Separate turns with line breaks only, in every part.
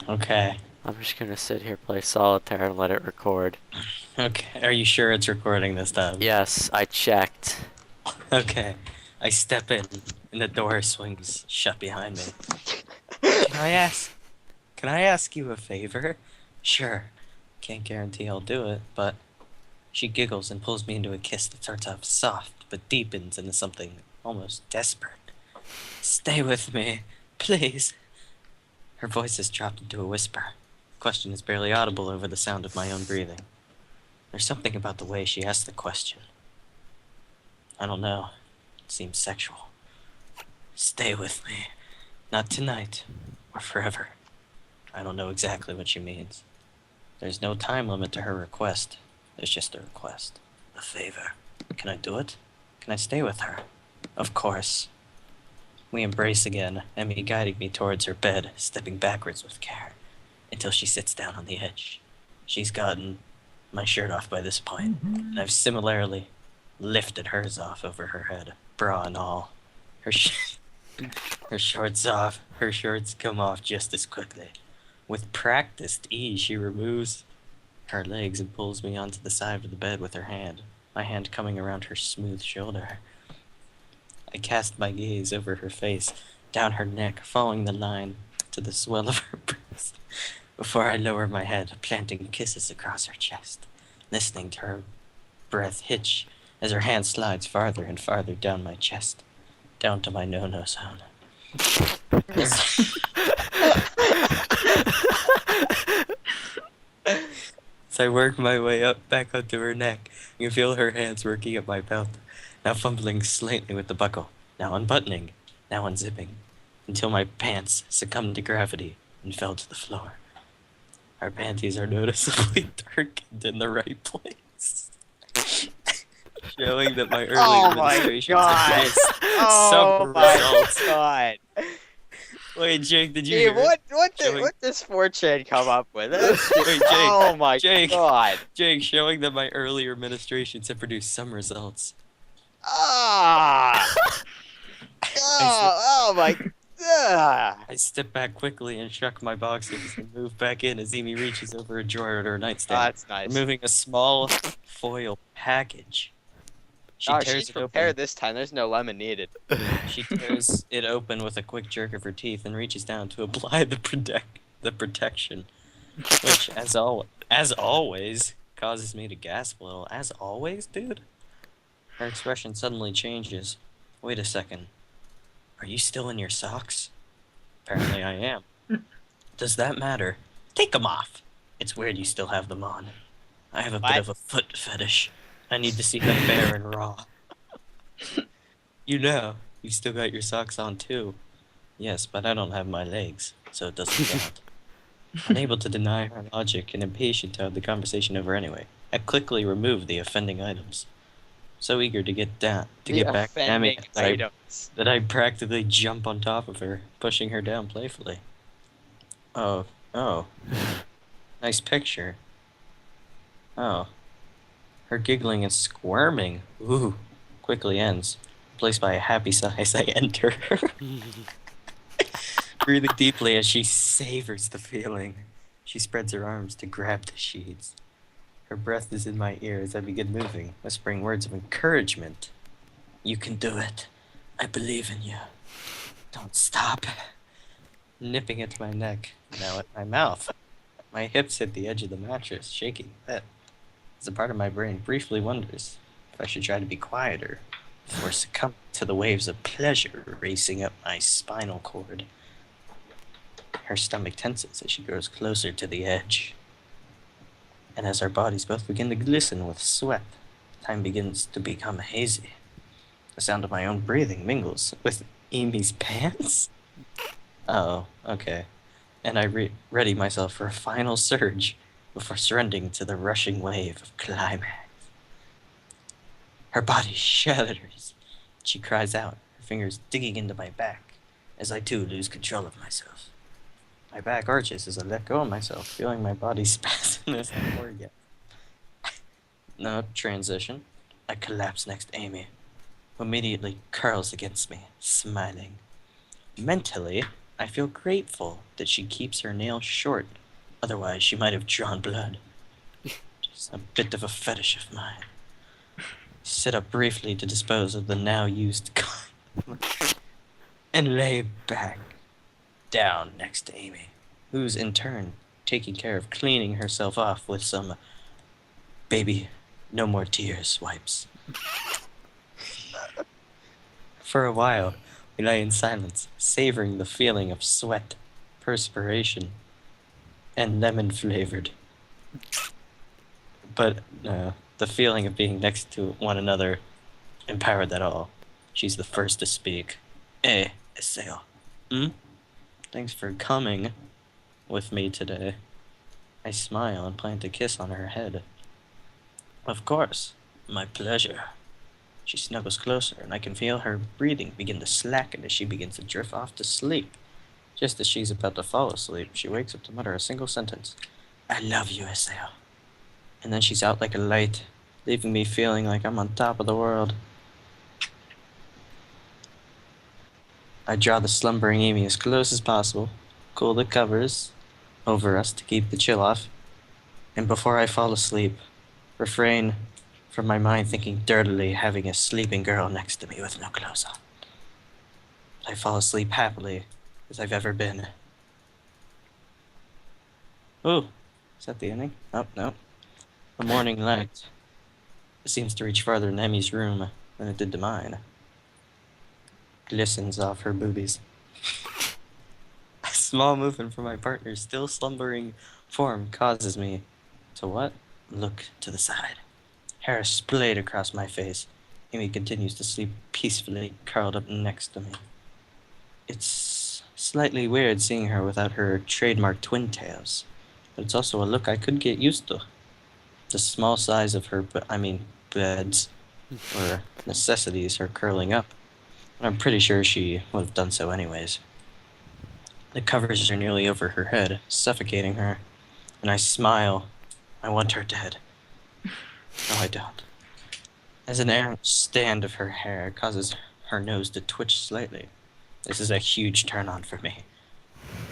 Okay.
I'm just gonna sit here, play Solitaire, and let it record.
Okay. Are you sure it's recording this time?
Yes, I checked.
Okay. I step in, and the door swings shut behind me. Can I ask? Can I ask you a favor? Sure. Can't guarantee I'll do it, but she giggles and pulls me into a kiss that starts off soft but deepens into something almost desperate. Stay with me, please. Her voice has dropped into a whisper. The question is barely audible over the sound of my own breathing. There's something about the way she asks the question. I don't know. It seems sexual. Stay with me. Not tonight, or forever. I don't know exactly what she means. There's no time limit to her request. There's just a request. A favor. Can I do it? Can I stay with her? Of course. We embrace again, Emmy guiding me towards her bed, stepping backwards with care, until she sits down on the edge. She's gotten my shirt off by this point, and I've similarly lifted hers off over her head, bra and all. Her, her shorts off, her shorts come off just as quickly. With practiced ease, she removes her legs and pulls me onto the side of the bed with her hand, my hand coming around her smooth shoulder. I cast my gaze over her face, down her neck, following the line to the swell of her breast, before I lower my head, planting kisses across her chest, listening to her breath hitch as her hand slides farther and farther down my chest, down to my no-no zone. As, as I work my way up back onto her neck, you can feel her hands working at my belt, now fumbling slightly with the buckle, now unbuttoning, now unzipping, until my pants succumbed to gravity and fell to the floor. Our panties are noticeably darkened in the right place, showing that my earlier
Oh my
ministrations have
god!
produced some
Oh my
results.
god!
Wait, Jake, did you
Steve,
hear it?
what
Showing,
does 4chan come up with? That's
wait, Jake,
oh my
Jake,
god!
Jake, showing that my earlier ministrations have produced some results.
Ah!
I slip,
Oh, oh my ah.
I step back quickly and shuck my boxers and move back in as Amy reaches over a drawer at her
Oh,
nightstand,
that's nice.
removing a small foil package. She
Oh,
tears
she's
it open.
prepared this time. There's no lemon needed.
She tears it open with a quick jerk of her teeth and reaches down to apply the protection, which, as always, causes me to gasp a little. As always, dude? Her expression suddenly changes. Wait a second. Are you still in your socks? Apparently I am. Does that matter? Take them off. It's weird you still have them on. I have a bit
What?
of a foot fetish. I need to see them bare and raw. You know, you've still got your socks on too. Yes, but I don't have my legs, so it doesn't count. Unable to deny her logic and impatient to have the conversation over anyway, I quickly removed the offending items. So eager to
The
get back at Amy
offending items.
that I practically jump on top of her, pushing her down playfully. Oh, oh, nice picture. Oh, her giggling and squirming, ooh, quickly ends, replaced by a happy sigh as I enter, breathing deeply as she savors the feeling. She spreads her arms to grab the sheets. Her breath is in my ear as I begin moving, whispering words of encouragement. You can do it. I believe in you. Don't stop. Nipping at my neck, now at my mouth. My hips hit the edge of the mattress, shaking a bit, as a part of my brain briefly wonders if I should try to be quieter before succumbing to the waves of pleasure racing up my spinal cord. Her stomach tenses as she grows closer to the edge. And as our bodies both begin to glisten with sweat, time begins to become hazy. The sound of my own breathing mingles with Amy's pants. Oh, okay. And I ready myself for a final surge before surrendering to the rushing wave of climax. Her body shudders. She cries out, her fingers digging into my back, as I too lose control of myself. My back arches as I let go of myself, feeling my body spasm as I orgasm. No transition. I collapse next to Amy, who immediately curls against me, smiling. Mentally, I feel grateful that she keeps her nails short, otherwise she might have drawn blood. Just a bit of a fetish of mine. Sit up briefly to dispose of the now used gun and lay back down next to Amy, who's in turn taking care of cleaning herself off with some baby, no more tears wipes. For a while, we lay in silence, savoring the feeling of sweat, perspiration, and lemon flavored. But the feeling of being next to one another empowered that all. She's the first to speak. Iseo. Thanks for coming with me today. I smile and plant a kiss on her head. Of course, my pleasure. She snuggles closer, and I can feel her breathing begin to slacken as she begins to drift off to sleep. Just as she's about to fall asleep, she wakes up to mutter a single sentence. I love you, Iseo. And then she's out like a light, leaving me feeling like I'm on top of the world. I draw the slumbering Amy as close as possible, cool the covers over us to keep the chill off, and before I fall asleep, refrain from my mind thinking dirtily having a sleeping girl next to me with no clothes on. I fall asleep happily as I've ever been. Oh, is that the ending? Oh, no. The morning light. It seems to reach farther in Emmy's room than it did to mine. Glistens off her boobies. A small movement from my partner's still slumbering form causes me to what? Look to the side. Hair splayed across my face. Amy continues to sleep peacefully, curled up next to me. It's slightly weird seeing her without her trademark twin tails, but it's also a look I could get used to. The small size of her, beds, or necessities, her curling up. And I'm pretty sure she would have done so anyways. The covers are nearly over her head, suffocating her, and I smile. I want her dead. No, I don't. As an errant stand of her hair causes her nose to twitch slightly. This is a huge turn-on for me.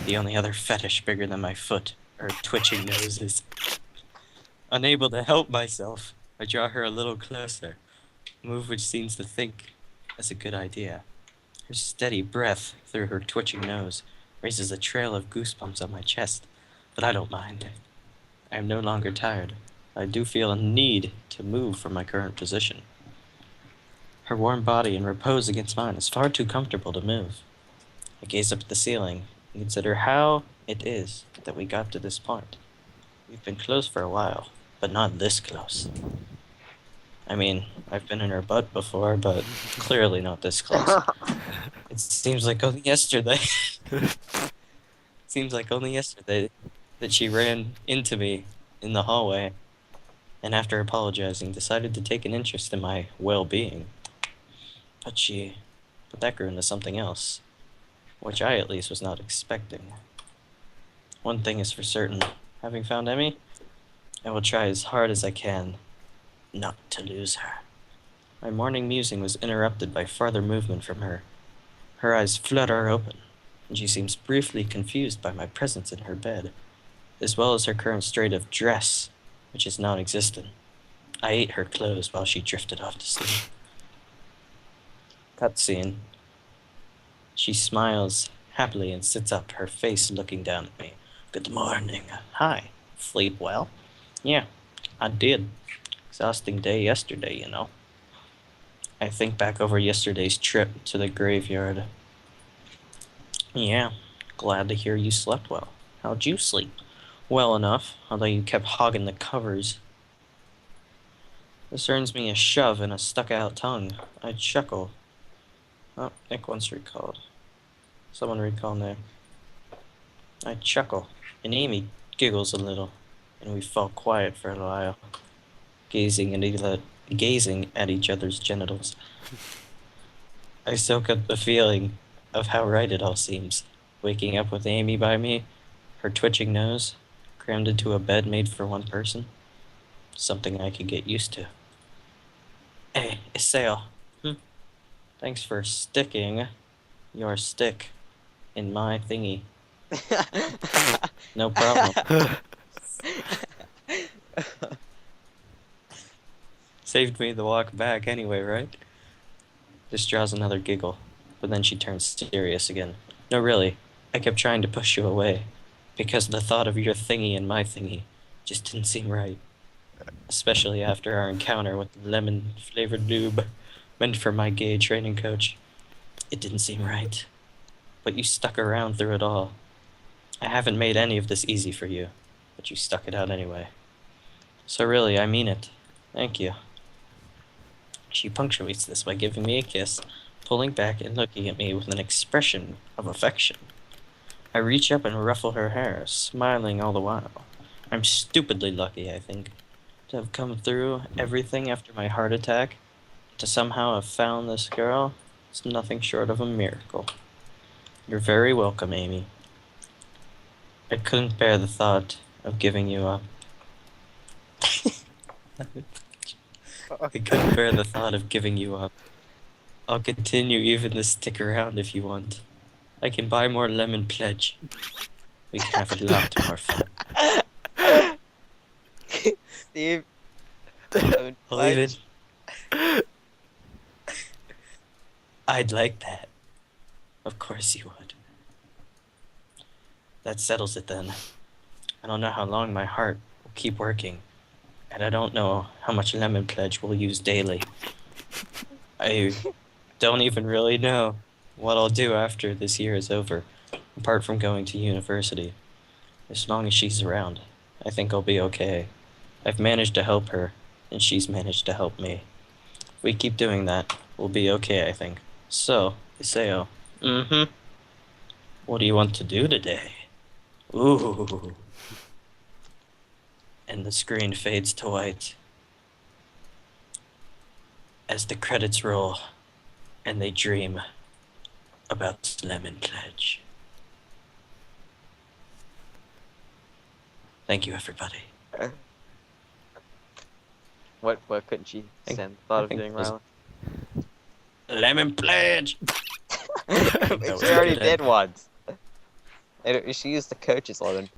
The only other fetish bigger than my foot are twitching noses. Unable to help myself, I draw her a little closer, a move which seems to think as a good idea. Her steady breath through her twitching nose raises a trail of goosebumps on my chest, but I don't mind. I am no longer tired. I do feel a need to move from my current position. Her warm body in repose against mine is far too comfortable to move. I gaze up at the ceiling and consider how it is that we got to this point. We've been close for a while, but not this close. I mean, I've been in her butt before, but clearly not this close. It seems like only yesterday. That she ran into me in the hallway, and after apologizing, decided to take an interest in my well-being. But that grew into something else, which I at least was not expecting. One thing is for certain, having found Emmy, I will try as hard as I can not to lose her. My morning musing was interrupted by farther movement from her. Her eyes flutter open, and she seems briefly confused by my presence in her bed, as well as her current state of dress, which is non-existent. I ate her clothes while she drifted off to sleep. Cutscene. She smiles happily and sits up, her face looking down at me. Good morning. Hi. Sleep well? Yeah, I did. Exhausting day yesterday, you know. I think back over yesterday's trip to the graveyard. Yeah, glad to hear you slept well. How'd you sleep? Well enough, although you kept hogging the covers. This earns me a shove and a stuck-out tongue. I chuckle. Oh, Nick once recalled. Someone recall Nick. I chuckle, and Amy giggles a little, and we fall quiet for a while, gazing at each other's genitals. I soak up the feeling of how right it all seems. Waking up with Amy by me, her twitching nose, crammed into a bed made for one person. Something I could get used to. Hey, Iseo. Thanks for sticking your stick in my thingy. No problem. Saved me the walk back anyway, right? Just draws another giggle, but then she turns serious again. No, really, I kept trying to push you away, because the thought of your thingy and my thingy just didn't seem right. Especially after our encounter with the lemon-flavored lube meant for my gay training coach. It didn't seem right. But you stuck around through it all. I haven't made any of this easy for you, but you stuck it out anyway. So really, I mean it. Thank you. She punctuates this by giving me a kiss, pulling back and looking at me with an expression of affection. I reach up and ruffle her hair, smiling all the while. I'm stupidly lucky, I think, to have come through everything after my heart attack. To somehow have found this girl is nothing short of a miracle. You're very welcome, Amy. I couldn't bear the thought of giving you up. I couldn't bear the thought of giving you up. I'll continue even to stick around if you want. I can buy more lemon pledge. We can have a lot more fun.
Steve.
I'll leave it. I'd like that. Of course you would. That settles it then. I don't know how long my heart will keep working, and I don't know how much lemon pledge we'll use daily. I don't even really know what I'll do after this year is over, apart from going to university. As long as she's around, I think I'll be okay. I've managed to help her, and she's managed to help me. If we keep doing that, we'll be okay, I think. So, Iseo. Mm-hmm. What do you want to do today? Ooh. And the screen fades to white as the credits roll and they dream about lemon pledge. Thank you, everybody.
What couldn't she stand the thought of doing, Rylan?
Lemon pledge!
She already did once. She used the coach's lemon